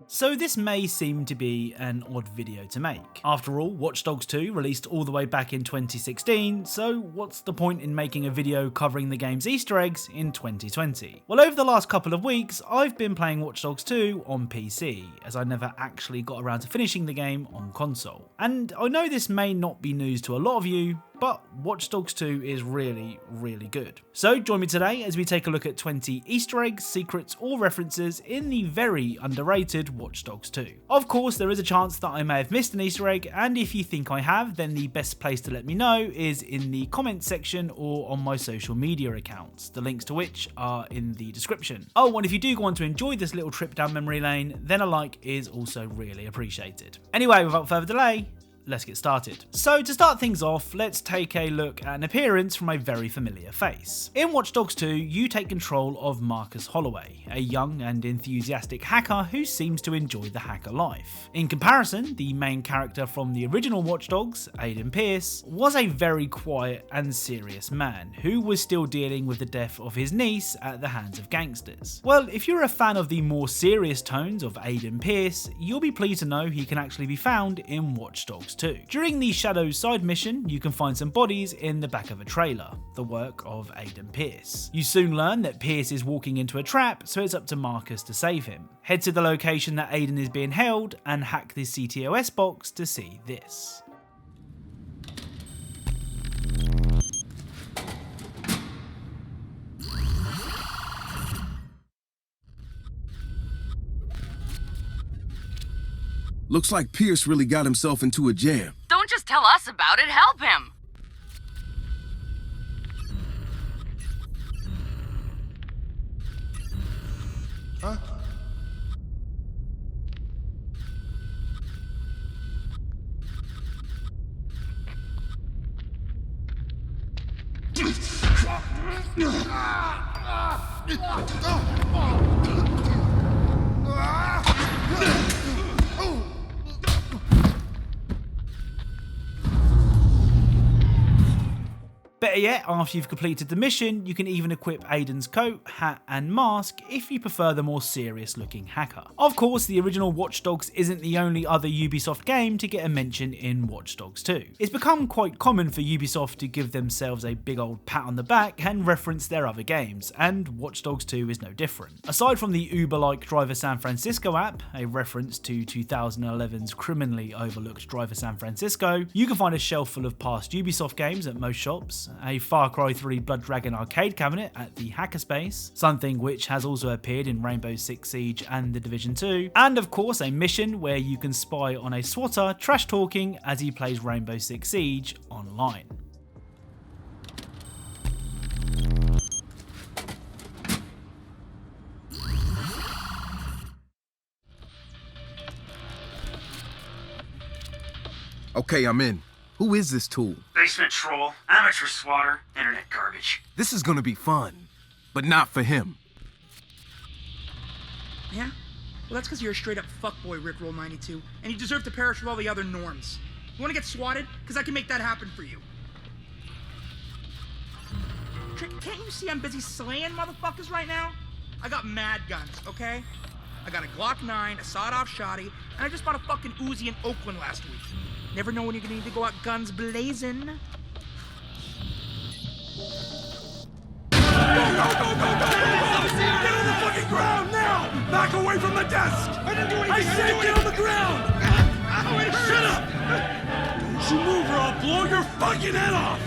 So this may seem to be an odd video to make. After all, Watch Dogs 2 released all the way back in 2016, so what's the point in making a video covering the game's Easter eggs in 2020? Well, over the last couple of weeks, I've been playing Watch Dogs 2 on PC, as I never actually got around to finishing the game on console. And I know this may not be news to a lot of you, but Watch Dogs 2 is really, really good. So join me today as we take a look at 20 Easter eggs, secrets or references in the very underrated Watch Dogs 2. Of course, there is a chance that I may have missed an Easter egg, and if you think I have, then the best place to let me know is in the comments section or on my social media accounts, the links to which are in the description. Oh, and if you do go on to enjoy this little trip down memory lane, then a like is also really appreciated. Anyway, without further delay, let's get started. So to start things off, let's take a look at an appearance from a very familiar face. In Watch Dogs 2, you take control of Marcus Holloway, a young and enthusiastic hacker who seems to enjoy the hacker life. In comparison, the main character from the original Watch Dogs, Aiden Pearce, was a very quiet and serious man who was still dealing with the death of his niece at the hands of gangsters. Well, if you're a fan of the more serious tones of Aiden Pearce, you'll be pleased to know he can actually be found in Watch Dogs 2. During the Shadows side mission, you can find some bodies in the back of a trailer, the work of Aiden Pearce. You soon learn that Pearce is walking into a trap, so it's up to Marcus to save him. Head to the location that Aiden is being held and hack the ctOS box to see this. Looks like Pierce really got himself into a jam. Don't just tell us about it, help him! Huh? Better yet, after you've completed the mission, you can even equip Aiden's coat, hat and mask if you prefer the more serious looking hacker. Of course, the original Watch Dogs isn't the only other Ubisoft game to get a mention in Watch Dogs 2. It's become quite common for Ubisoft to give themselves a big old pat on the back and reference their other games, and Watch Dogs 2 is no different. Aside from the Uber-like Driver San Francisco app, a reference to 2011's criminally overlooked Driver San Francisco, you can find a shelf full of past Ubisoft games at most shops, a Far Cry 3 Blood Dragon arcade cabinet at the Hackerspace, something which has also appeared in Rainbow Six Siege and The Division 2, and of course a mission where you can spy on a swatter trash talking as he plays Rainbow Six Siege online. Okay, I'm in. Who is this tool? Basement troll, amateur swatter, internet garbage. This is gonna be fun, but not for him. Yeah? Well, that's because you're a straight-up fuckboy, Rickroll 92, and you deserve to perish with all the other norms. You want to get swatted? Because I can make that happen for you. Can't you see I'm busy slaying motherfuckers right now? I got mad guns, okay? I got a Glock 9, a sawed-off shotty, and I just bought a fucking Uzi in Oakland last week. Never know when you're gonna need to go out guns blazing. Go! Get on the fucking ground now! Back away from the desk! I didn't do anything! I said get on the ground! Shut up! Don't you move or I'll blow your fucking head off!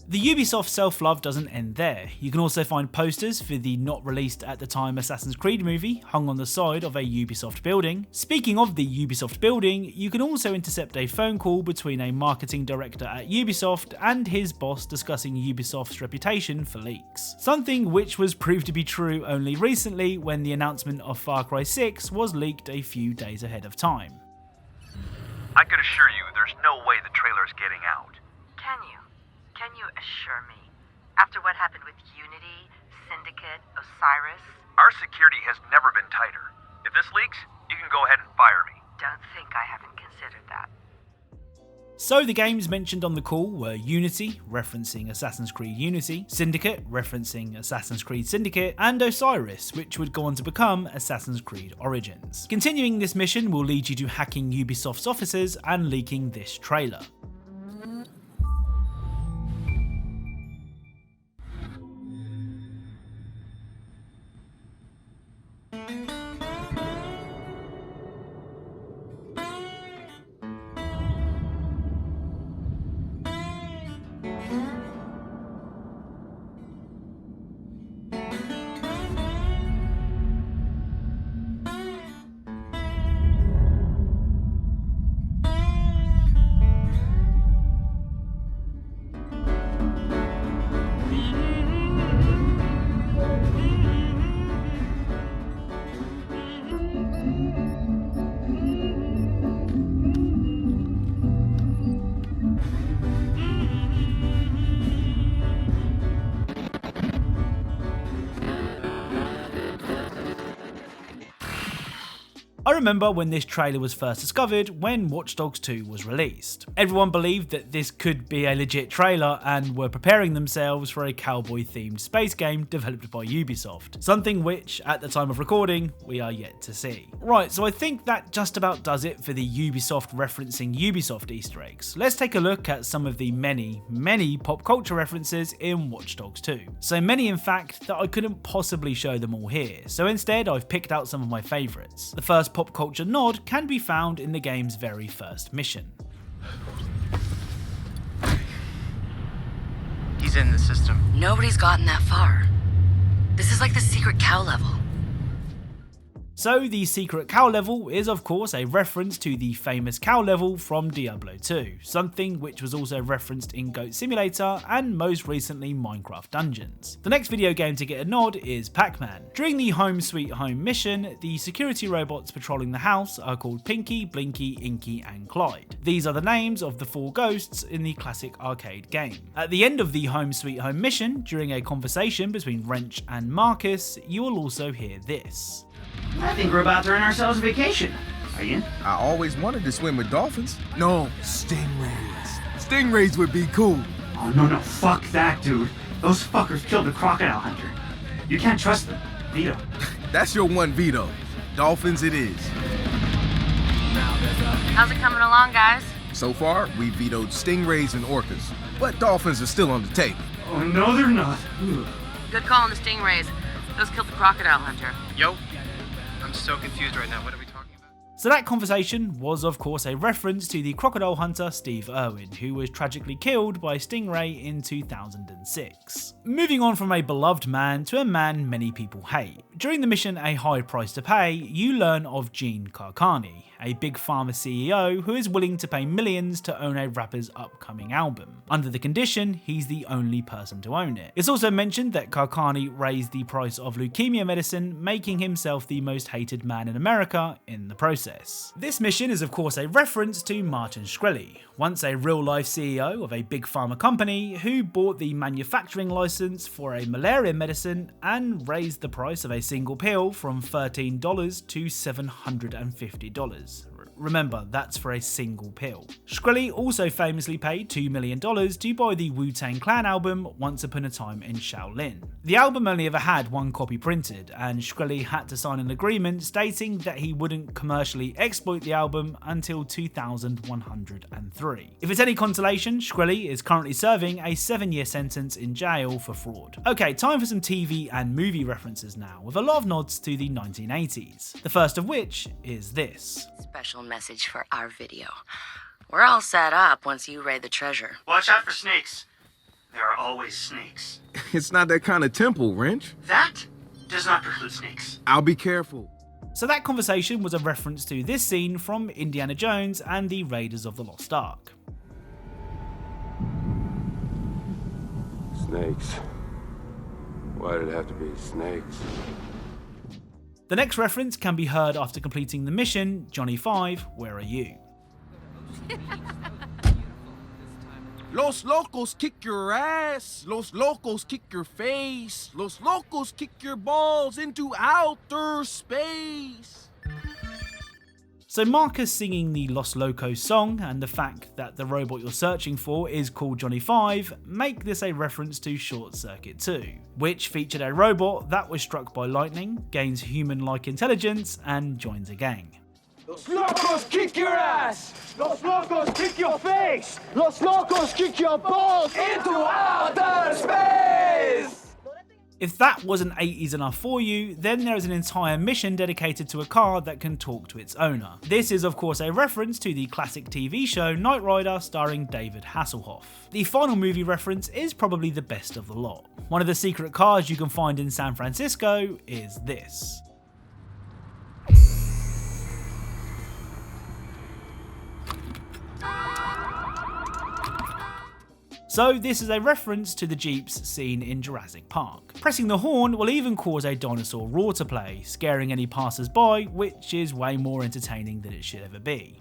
The Ubisoft self-love doesn't end there. You can also find posters for the not released at the time Assassin's Creed movie hung on the side of a Ubisoft building. Speaking of the Ubisoft building, you can also intercept a phone call between a marketing director at Ubisoft and his boss discussing Ubisoft's reputation for leaks. Something which was proved to be true only recently when the announcement of Far Cry 6 was leaked a few days ahead of time. I can assure you there's no way the trailer's getting out. Can you assure me? After what happened with Unity, Syndicate, Osiris? Our security has never been tighter. If this leaks, you can go ahead and fire me. Don't think I haven't considered that. So the games mentioned on the call were Unity, referencing Assassin's Creed Unity, Syndicate, referencing Assassin's Creed Syndicate, and Osiris, which would go on to become Assassin's Creed Origins. Continuing this mission will lead you to hacking Ubisoft's offices and leaking this trailer. I remember when this trailer was first discovered when Watch Dogs 2 was released. Everyone believed that this could be a legit trailer and were preparing themselves for a cowboy themed space game developed by Ubisoft, something which, at the time of recording, we are yet to see. Right, so I think that just about does it for the Ubisoft referencing Ubisoft Easter eggs. Let's take a look at some of the many pop culture references in Watch Dogs 2. So many in fact that I couldn't possibly show them all here, so instead I've picked out some of my favourites. The first pop culture nod can be found in the game's very first mission. He's in the system. Nobody's gotten that far. This is like the secret cow level. So the secret cow level is of course a reference to the famous cow level from Diablo 2, something which was also referenced in Goat Simulator and most recently Minecraft Dungeons. The next video game to get a nod is Pac-Man. During the Home Sweet Home mission, the security robots patrolling the house are called Pinky, Blinky, Inky and Clyde. These are the names of the 4 ghosts in the classic arcade game. At the end of the Home Sweet Home mission, during a conversation between Wrench and Marcus, you will also hear this. I think we're about to earn ourselves a vacation. Are you? I always wanted to swim with dolphins. No, stingrays. Stingrays would be cool. Oh, no, fuck that, dude. Those fuckers killed a crocodile hunter. You can't trust them. Veto. That's your one veto. Dolphins it is. How's it coming along, guys? So far, we vetoed stingrays and orcas, but dolphins are still on the table. Oh, no, they're not. Ugh. Good call on the stingrays. Those killed the crocodile hunter. Yo, I'm so confused right now. What are we talking about? So that conversation was of course a reference to the crocodile hunter Steve Irwin, who was tragically killed by a stingray in 2006. Moving on from a beloved man to a man many people hate. During the mission A High Price to Pay, you learn of Gene Carcani, a big pharma CEO who is willing to pay millions to own a rapper's upcoming album. Under the condition, he's the only person to own it. It's also mentioned that Carcani raised the price of leukemia medicine, making himself the most hated man in America in the process. This mission is of course a reference to Martin Shkreli, once a real-life CEO of a big pharma company who bought the manufacturing license for a malaria medicine and raised the price of a single pill from $13 to $750. Remember, that's for a single pill. Shkreli also famously paid $2 million to buy the Wu-Tang Clan album Once Upon a Time in Shaolin. The album only ever had one copy printed, and Shkreli had to sign an agreement stating that he wouldn't commercially exploit the album until 2103. If it's any consolation, Shkreli is currently serving a 7-year sentence in jail for fraud. Okay, time for some TV and movie references now, with a lot of nods to the 1980s. The first of which is this. Special message for our video. We're all set up once you raid the treasure. Watch out for snakes. There are always snakes. It's not that kind of temple, Wrench. That does not preclude snakes. I'll be careful. So that conversation was a reference to this scene from Indiana Jones and the Raiders of the Lost Ark. Snakes. Why did it have to be snakes? The next reference can be heard after completing the mission, Johnny 5, Where Are You? Los locos kick your ass. Los locos kick your face. Los locos kick your balls into outer space. So Marcus singing the Los Locos song and the fact that the robot you're searching for is called Johnny 5 make this a reference to Short Circuit 2, which featured a robot that was struck by lightning, gains human-like intelligence, and joins a gang. Los locos kick your ass! Los locos kick your face! Los locos kick your balls into outer space! If that wasn't 80s enough for you, then there is an entire mission dedicated to a car that can talk to its owner. This is of course a reference to the classic TV show Knight Rider starring David Hasselhoff. The final movie reference is probably the best of the lot. One of the secret cars you can find in San Francisco is this. So this is a reference to the Jeeps seen in Jurassic Park. Pressing the horn will even cause a dinosaur roar to play, scaring any passers-by, which is way more entertaining than it should ever be.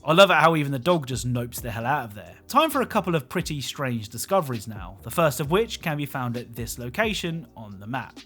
I love it how even the dog just nopes the hell out of there. Time for a couple of pretty strange discoveries now, the first of which can be found at this location on the map.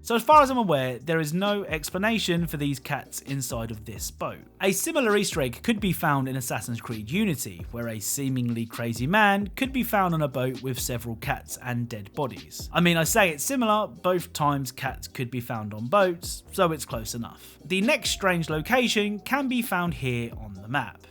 So as far as I'm aware, there is no explanation for these cats inside of this boat. A similar Easter egg could be found in Assassin's Creed Unity, where a seemingly crazy man could be found on a boat with several cats and dead bodies. I mean, I say it's similar, both times cats could be found on boats, so it's close enough. The next strange location can be found here on the map.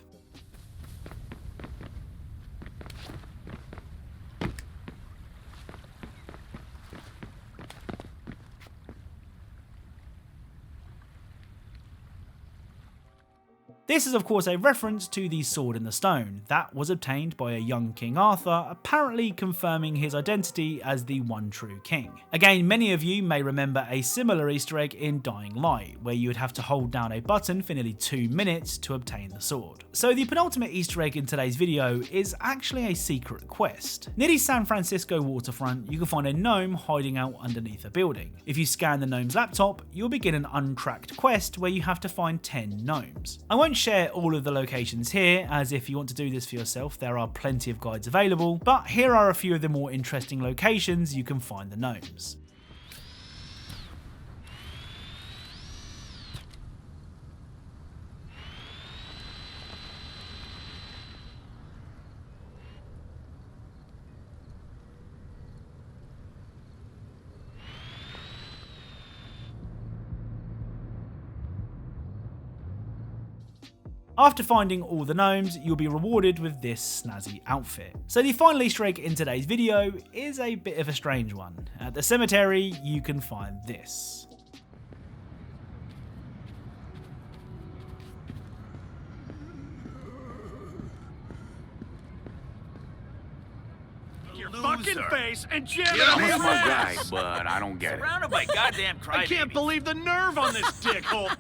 This is of course a reference to the Sword in the Stone that was obtained by a young King Arthur, apparently confirming his identity as the one true king. Again, many of you may remember a similar Easter egg in Dying Light, where you would have to hold down a button for nearly 2 minutes to obtain the sword. So the penultimate Easter egg in today's video is actually a secret quest. Near the San Francisco waterfront, you can find a gnome hiding out underneath a building. If you scan the gnome's laptop, you'll begin an untracked quest where you have to find 10 gnomes. I won't share all of the locations here, as if you want to do this for yourself there are plenty of guides available, but here are a few of the more interesting locations you can find the gnomes. After finding all the gnomes, you'll be rewarded with this snazzy outfit. So the final Easter egg in today's video is a bit of a strange one. At the cemetery, you can find this. Your fucking face and jam it I'm in a your smart guy, ass! but I don't get it. Surrounded by goddamn crybabies. I can't believe the nerve on this dickhole!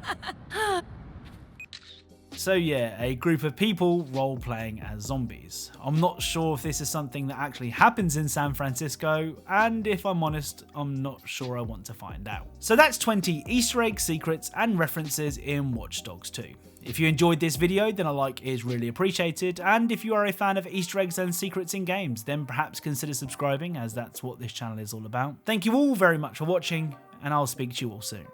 So yeah, a group of people role-playing as zombies. I'm not sure if this is something that actually happens in San Francisco, and if I'm honest, I'm not sure I want to find out. So that's 20 Easter eggs, secrets, and references in Watch Dogs 2. If you enjoyed this video, then a like is really appreciated, and if you are a fan of Easter eggs and secrets in games, then perhaps consider subscribing, as that's what this channel is all about. Thank you all very much for watching, and I'll speak to you all soon.